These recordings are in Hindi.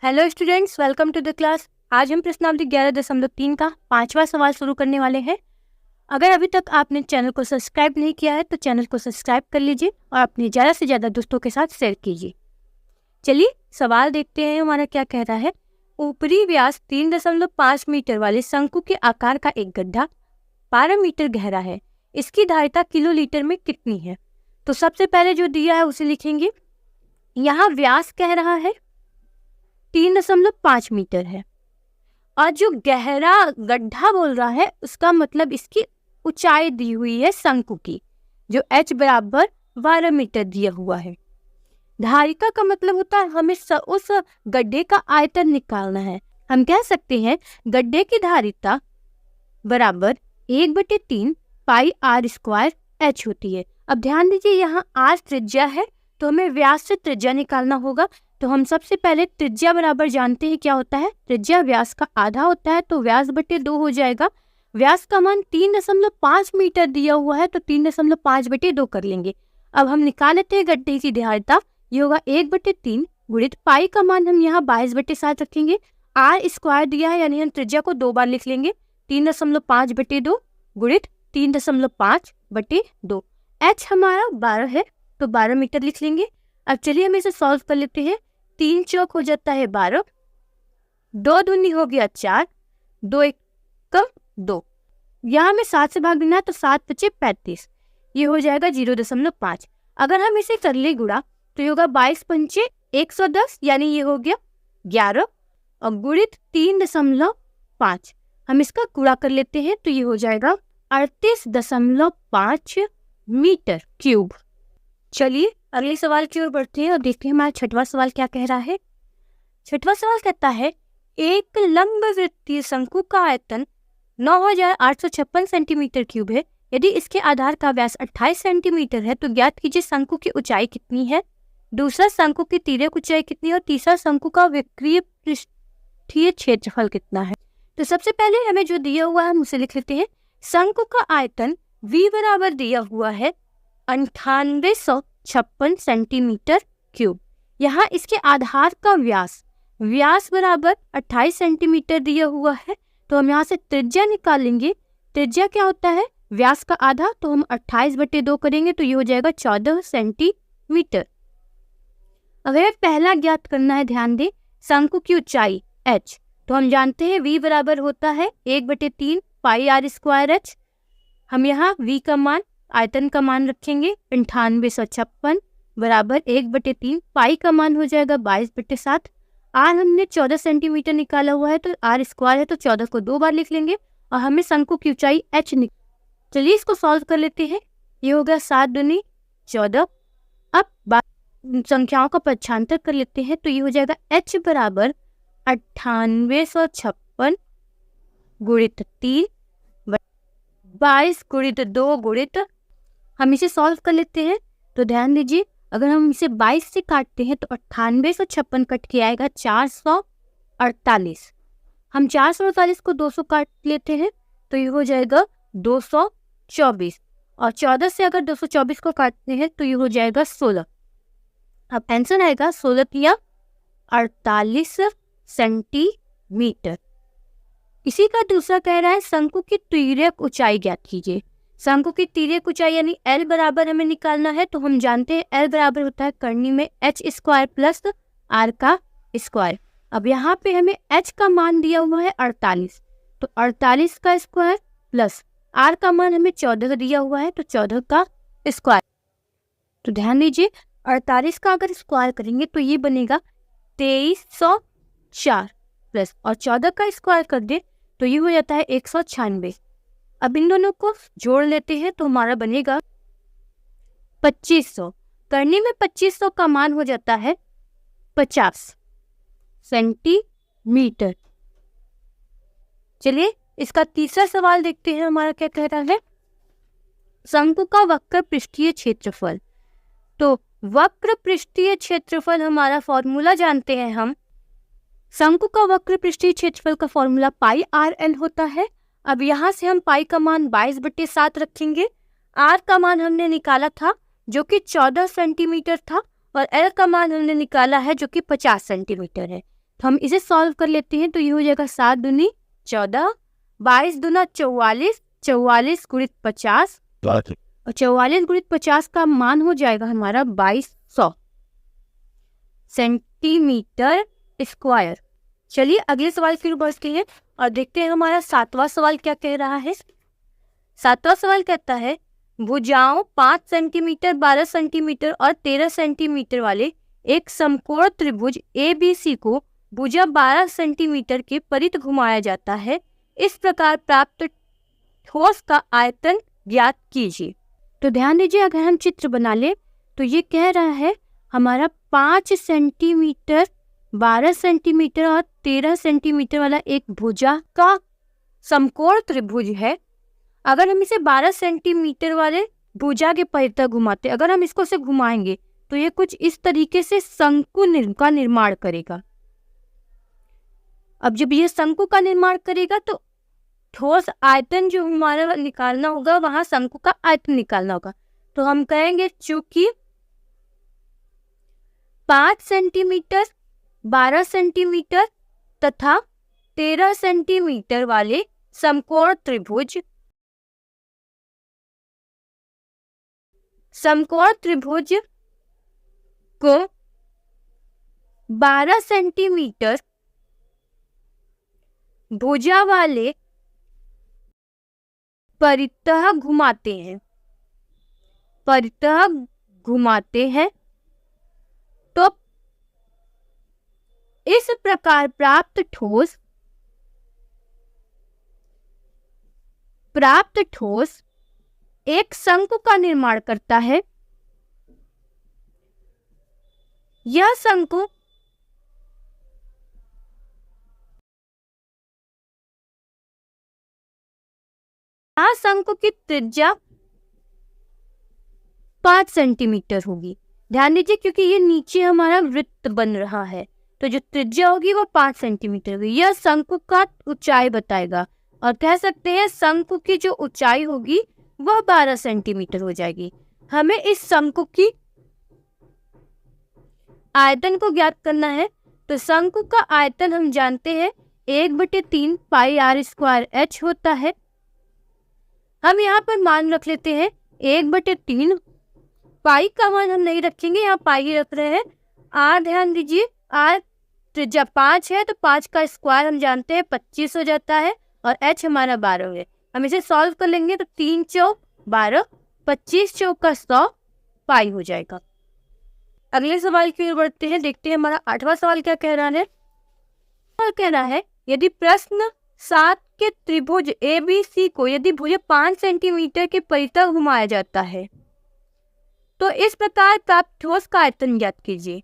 Hello students, welcome to the class. आज हम प्रश्नावली 11.3 का 5वां सवाल शुरू करने वाले हैं। अगर अभी तक आपने चैनल को सब्सक्राइब नहीं किया है तो चैनल को सब्सक्राइब कर लीजिए और अपने ज़्यादा से ज़्यादा दोस्तों के साथ शेयर कीजिए। चलिए सवाल देखते हैं हमारा क्या कह रहा है। ऊपरी व्यास 3.5 मीटर वाले शंकु के आकार का एक गड्ढा 12 मीटर गहरा है। इसकी धारिता किलोलीटर में कितनी है? तो सबसे पहले जो दिया है उसे लिखेंगे। यहाँ व्यास कह रहा है 3.5 मीटर है और जो गहरा गड्ढा बोल रहा है उसका मतलब इसकी ऊंचाई दी हुई है शंकु की, जो h बराबर 12 मीटर दिया हुआ है। धारिता का मतलब होता है हमें उस गड्ढे का आयतन निकालना है। हम कह सकते हैं गड्ढे की धारिता बराबर 1/3 पाई आर स्क्वायर h होती है। अब ध्यान दीजिए यहाँ r त्रिज्या है तो हमें व्यास से त्रिज्या निकालना होगा। तो हम सबसे पहले त्रिज्या बराबर जानते हैं क्या होता है, त्रिज्या व्यास का आधा होता है तो व्यास बटे 2 हो जाएगा। व्यास का मान 3.5 मीटर दिया हुआ है तो 3.5 बटे 2 कर लेंगे। अब हम निकाल लेते हैं गड्ढे की धारिता, ये होगा 1/3 गुणित पाई का मान हम यहाँ 22/7 रखेंगे। आर स्क्वायर दिया है यानी हम त्रिज्या को 2 बार लिख लेंगे। 3.5 बटे 2 गुणित 3.5 बटे 2। एच हमारा 12 है तो 12 मीटर लिख लेंगे। अब चलिए हम इसे सॉल्व कर लेते हैं। 3 चौक हो जाता है 12, 2 दूनी हो गया 4, 2 एकम 2। यहाँ में 7 से भाग देना है तो 7 × 5 = 35, ये हो जाएगा 0.5। अगर हम इसे कर ले गुणा तो ये होगा 22 × 5 = 110 यानी ये हो गया 11 और गुणित 3.5 हम इसका गुणा कर लेते हैं तो ये हो जाएगा 38.5 मीटर क्यूब। चलिए अगले सवाल की ओर बढ़ते हैं और देखते हैं हमारा छठवां सवाल क्या कह रहा है। छठवां सवाल कहता है एक लंब वृत्तीय शंकु का आयतन 9856 सेंटीमीटर क्यूब है। यदि इसके आधार का व्यास 28 सेंटीमीटर है तो ज्ञात कीजिए शंकु की ऊंचाई कितनी है, दूसरा शंकु की तिर्यक ऊंचाई कितनी है और तीसरा शंकु का वक्रीय पृष्ठीय क्षेत्रफल कितना है। तो सबसे पहले हमें जो दिया हुआ है हम उसे लिख लेते हैं। शंकु का आयतन V बराबर दिया हुआ है 9856 सेंटीमीटर क्यूब। यहाँ इसके आधार का व्यास बराबर 28 सेंटीमीटर दिया हुआ है तो हम यहाँ से त्रिज्या निकालेंगे। त्रिज्या क्या होता है, व्यास का आधा, तो हम 28/2 करेंगे तो ये हो जाएगा 14 सेंटीमीटर। अगर पहला ज्ञात करना है, ध्यान दें, शंकु की ऊंचाई h, तो हम जानते हैं V बराबर होता है 1/3 पाई आर स्क्वायर h। हम यहाँ V का मान, आयतन का मान रखेंगे 9856 बराबर 1/3 पाई का मान हो जाएगा 22/7। आर हमने 14 सेंटीमीटर निकाला हुआ है तो आर स्क्वायर है तो 14 को 2 बार लिख लेंगे और हमें शंकु की ऊंचाई h चलिए इसको सॉल्व कर लेते हैं। ये हो गया 7 दूनी 14। अब संख्याओं का पक्षांतर कर लेते हैं तो ये हो जाएगा h बराबर 9856 गुणित 3 22 गुणित 2 गुणित, हम इसे सॉल्व कर लेते हैं। तो ध्यान दीजिए अगर हम इसे 22 से काटते हैं तो 9856 कट के आएगा 448। हम 448 को 200 काट लेते हैं तो ये हो जाएगा 224 और 14 से अगर 224 को काटते हैं तो ये हो जाएगा 16। अब आंसर आएगा 16 या 48 सेंटीमीटर। इसी का दूसरा कह रहा है शंकु की तिर्यक ऊंचाई ज्ञात कीजिए। शंकु की तिर्यक ऊंचाई यानी L बराबर हमें निकालना है तो हम जानते हैं L बराबर होता है करनी में h स्क्वायर प्लस r का स्क्वायर। अब यहाँ पे हमें h का मान दिया हुआ है 48 तो 48 का स्क्वायर प्लस r का मान हमें 14 दिया हुआ है तो 14 का स्क्वायर। तो ध्यान दीजिए 48 का अगर स्क्वायर करेंगे तो ये बनेगा 2304 प्लस और 14 का स्क्वायर कर दे तो ये हो जाता है 196। अब इन दोनों को जोड़ लेते हैं तो हमारा बनेगा 2500। करने में 2500 का मान हो जाता है 50 सेंटीमीटर। चलिए इसका तीसरा सवाल देखते हैं हमारा क्या कह रहा है। शंकु का वक्र पृष्ठीय क्षेत्रफल। तो वक्र पृष्ठीय क्षेत्रफल हमारा फॉर्मूला जानते हैं हम। शंकु का वक्र पृष्ठीय क्षेत्रफल का फॉर्मूला पाई आर एल होता है। अब यहाँ से हम पाई का मान 22/7 रखेंगे। आर का मान हमने निकाला था जो कि 14 सेंटीमीटर था और एल का मान हमने निकाला है जो कि 50 सेंटीमीटर है। तो हम इसे सॉल्व कर लेते हैं। तो ये हो जाएगा 7 दूनी 14, 22 दूना 44, 44 गुणित 50 और 44 गुणित 50 का मान हो जाएगा हमारा 2200 सेंटीमीटर स्क्वायर। चलिए अगले सवाल की ओर बढ़ते हैं और देखते हैं हमारा 7वां सवाल क्या कह रहा है। 7वां सवाल कहता है भुजाओं 5 सेंटीमीटर, 12 सेंटीमीटर और 13 सेंटीमीटर वाले एक समकोण त्रिभुज ABC को भुजा 12 सेंटीमीटर के परित घुमाया जाता है। इस प्रकार प्राप्त ठोस का आयतन ज्ञात कीजिए। तो ध्यान दीजिए, अगर हम चित्र बना ले तो ये कह रहा है हमारा 5 सेंटीमीटर, 12 सेंटीमीटर और 13 सेंटीमीटर वाला एक भुजा का समकोण त्रिभुज है। अगर हम इसे 12 सेंटीमीटर वाले भुजा के परितः घुमाते, अगर हम इसको से घुमाएंगे तो ये कुछ इस तरीके से शंकु का निर्माण करेगा। अब जब ये शंकु का निर्माण करेगा तो ठोस आयतन जो हमारा निकालना होगा, वहां शंकु का आयतन निकालना होगा। तो हम कहेंगे चूंकि 5 सेंटीमीटर, 12 सेंटीमीटर तथा 13 सेंटीमीटर वाले समकोण त्रिभुज को 12 सेंटीमीटर भुजा वाले परितः घुमाते हैं, तो इस प्रकार प्राप्त ठोस एक शंकु का निर्माण करता है। यह शंकु की त्रिज्या 5 सेंटीमीटर होगी। ध्यान दीजिए, क्योंकि ये नीचे हमारा वृत्त बन रहा है तो जो त्रिज्या होगी वो 5 सेंटीमीटर होगी। यह शंकु का ऊंचाई बताएगा और कह सकते हैं शंकु की जो ऊंचाई होगी वह 12 सेंटीमीटर हो जाएगी। हमें इस शंकु की आयतन को ज्ञात करना है। तो शंकु का आयतन हम जानते हैं 1/3 पाई आर स्क्वायर एच होता है। हम यहाँ पर मान रख लेते हैं 1/3। पाई का मान हम नहीं रखेंगे, यहाँ पाई ही रख रहे हैं। आर ध्यान दीजिए, आर त्रिज्या 5 है तो 5 का स्क्वायर हम जानते हैं 25 हो जाता है और एच हमारा 12 है। हम इसे सॉल्व कर लेंगे तो 3 चौक 12, 25 चौक का 100 पाई हो जाएगा। अगले सवाल की ओर बढ़ते हैं, देखते हैं हमारा 8वां सवाल क्या कह रहा है। सवाल कह रहा है यदि प्रश्न 7 के त्रिभुज ABC को यदि भुजा 5 सेंटीमीटर के परितः घुमाया जाता है तो इस प्रकार प्राप्त ठोस का आयतन ज्ञात कीजिए।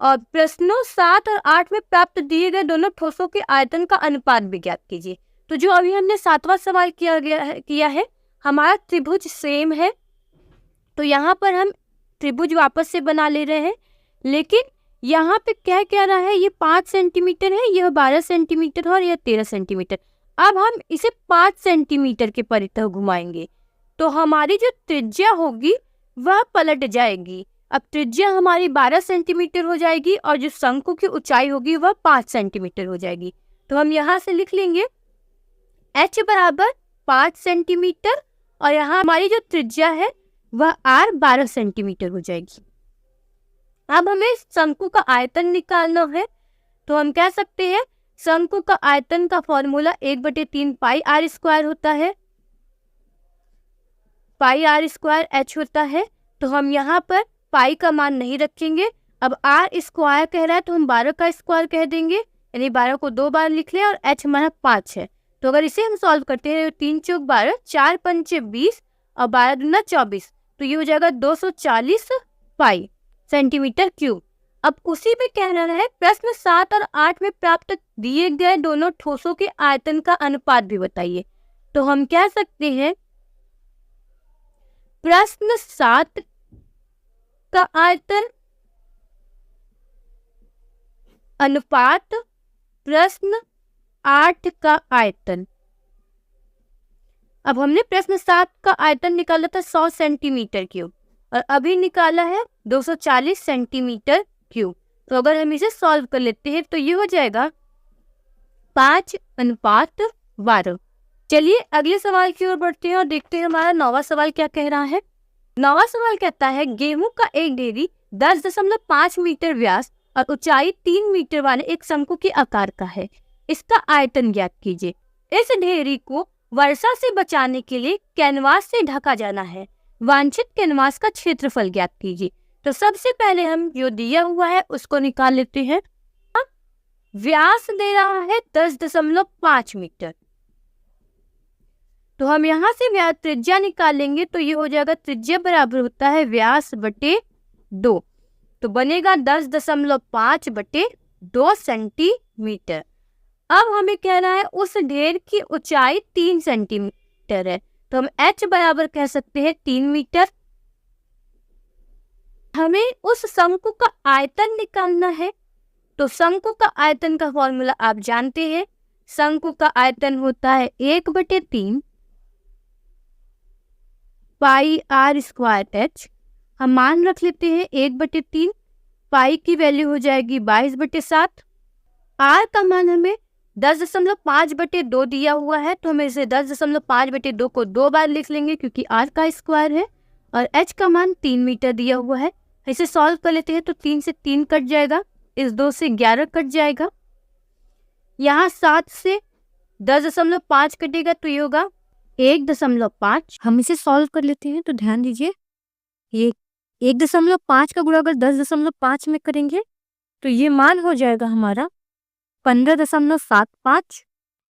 और प्रश्नों 7 और 8 में प्राप्त दिए गए दोनों ठोसों के आयतन का अनुपात भी ज्ञात कीजिए। तो जो अभी हमने 7वां सवाल किया है हमारा त्रिभुज सेम है, तो यहाँ पर हम त्रिभुज वापस से बना ले रहे हैं। लेकिन यहाँ पे क्या कह रहा है, ये 5 सेंटीमीटर है, यह 12 सेंटीमीटर और यह 13 सेंटीमीटर। अब हम इसे 5 सेंटीमीटर के परितः घुमाएंगे तो हमारी जो त्रिज्या होगी वह पलट जाएगी। अब त्रिज्या हमारी 12 सेंटीमीटर हो जाएगी और जो शंकु की ऊंचाई होगी वह 5 सेंटीमीटर हो जाएगी। तो हम यहाँ से लिख लेंगे h बराबर 5 सेंटीमीटर और यहाँ हमारी जो त्रिज्या है वह r 12 सेंटीमीटर हो जाएगी। अब हमें शंकु का आयतन निकालना है तो हम कह सकते हैं शंकु का आयतन का फॉर्मूला 1/3 पाई आर स्क्वायर होता है। पाई आर स्क्वायर h होता है, तो हम यहाँ पर पाई का मान नहीं रखेंगे। अब आर स्क्वायर कह रहा है तो हम 12 का स्क्वायर कह देंगे, यानी 12 को 2 बार लिख लें और h हमारा 5 है। तो अगर इसे हम सॉल्व करते हैं 3 चौक 12, 4 पंचे 20 और 12 दूना 24, तो ये हो जाएगा 240 पाई सेंटीमीटर क्यूब। अब उसी में कह रहा है प्रश्न 7 और 8 में प्राप्त दिए गए दोनों ठोसों के आयतन का अनुपात भी बताइए। तो हम कह सकते हैं प्रश्न 7 का आयतन अनुपात प्रश्न 8 का आयतन। अब हमने प्रश्न 7 का आयतन निकाला था 100 सेंटीमीटर क्यूब और अभी निकाला है 240 सेंटीमीटर क्यूब। तो अगर हम इसे सॉल्व कर लेते हैं तो ये हो जाएगा 5:12। चलिए अगले सवाल की ओर बढ़ते हैं और देखते हैं हमारा 9वां सवाल क्या कह रहा है। 9वां सवाल कहता है गेहूं का एक ढेरी 10.5 मीटर व्यास और ऊंचाई 3 मीटर वाले एक शंकु के आकार का है। इसका आयतन ज्ञात कीजिए। इस ढेरी को वर्षा से बचाने के लिए कैनवास से ढका जाना है। वांछित कैनवास का क्षेत्रफल ज्ञात कीजिए। तो सबसे पहले हम जो दिया हुआ है उसको निकाल लेते हैं। व्यास दे रहा है 10.5 मीटर, तो हम यहाँ से व्यास त्रिज्या निकालेंगे तो ये हो जाएगा त्रिज्या बराबर होता है व्यास बटे 2, तो बनेगा 10.5 बटे 2 सेंटीमीटर। अब हमें कहना है उस ढेर की ऊंचाई 3 सेंटीमीटर है, तो हम h बराबर कह सकते हैं 3 मीटर। हमें उस शंकु का आयतन निकालना है, तो शंकु का आयतन का फॉर्मूला आप जानते हैं। शंकु का आयतन होता है 1/3 पाई आर स्क्वायर h। हम मान रख लेते हैं 1/3, पाई की वैल्यू हो जाएगी 22/7। आर का मान हमें 10.5/2 दिया हुआ है, तो हम इसे 10.5/2 को 2 बार लिख लेंगे क्योंकि आर का स्क्वायर है, और h का मान 3 मीटर दिया हुआ है। इसे सॉल्व कर लेते हैं तो 3 से 3 कट जाएगा, इस 2 से 11 कट जाएगा, यहाँ 7 से 10.5 कटेगा तो ये होगा 1.5। हम इसे सॉल्व कर लेते हैं तो ध्यान दीजिए, ये 1.5 का गुणा अगर 10.5 में करेंगे तो ये मान हो जाएगा हमारा 15.75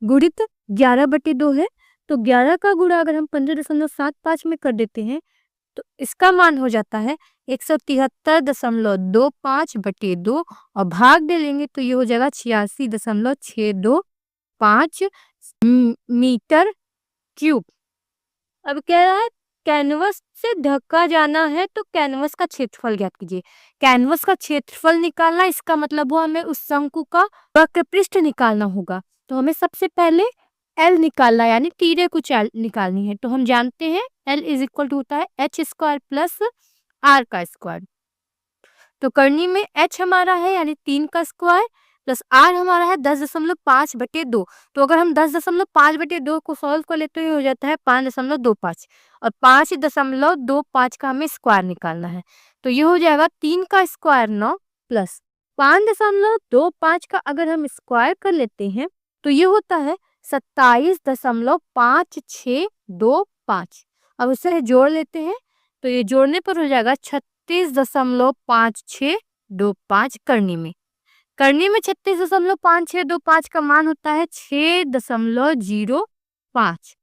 गुणित 11/2 है। तो 11 का गुणा अगर हम 15.75 में कर देते हैं तो इसका मान हो जाता है 173.25/2 और भाग दे लेंगे तो ये हो जाएगा 86.625 मीटर क्यूब। अब कह रहा है कैनवस से ढका जाना है तो कैनवस का क्षेत्रफल ज्ञात कीजिए। कैनवस का क्षेत्रफल निकालना, इसका मतलब वो हमें उस शंकु का वक्र पृष्ठ निकालना होगा। तो हमें सबसे पहले L निकालना यानी तिर्यक कुछ L निकालनी है। तो हम जानते हैं L इज इक्वल टू होता है h² प्लस r का स्क्वायर। तो करनी में h हमारा है यानी 3 का स्क्वायर प्लस r हमारा है 10.5/2। तो अगर हम 10.5/2 को सॉल्व कर लेते हो जाता है 5.25 और 5.25 का हमें स्क्वायर निकालना है। तो ये हो जाएगा 3 का स्क्वायर 9 प्लस 5.25 का अगर हम स्क्वायर कर लेते हैं तो ये होता है 27.5625। अब इसे जोड़ लेते हैं तो ये जोड़ने पर हो जाएगा 36.5625 करनी में 36.5625 का मान होता है 6.05।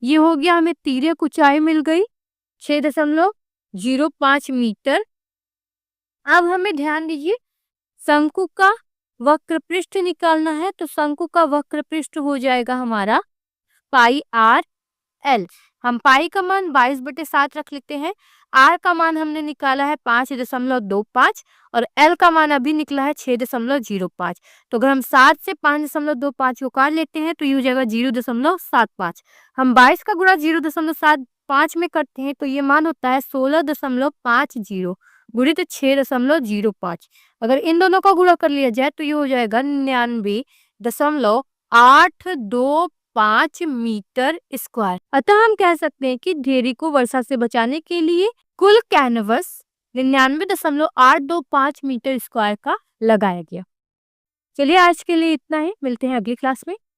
ये हो गया, हमें तिर्यक ऊंचाई मिल गई 6.05 मीटर। अब हमें ध्यान दीजिए शंकु का वक्र पृष्ठ निकालना है, तो शंकु का वक्र पृष्ठ हो जाएगा हमारा पाई आर एल। हम पाई का मान 22/7 रख लेते हैं, आर का मान हमने निकाला है 5.25 और एल का मान अभी निकला है 6.05। तो अगर हम 7 से 5.25 को काट लेते हैं तो ये हो जाएगा 0.75। हम 22 का गुणा 0.75 में करते हैं तो ये मान होता है 16.50 गुणित 6.05। अगर इन दोनों का गुणा कर लिया जाए तो ये हो जाएगा 99.825 मीटर स्क्वायर। अतः हम कह सकते हैं कि ढेरी को वर्षा से बचाने के लिए कुल कैनवस 99.825 मीटर स्क्वायर का लगाया गया। चलिए आज के लिए इतना ही, मिलते हैं अगली क्लास में।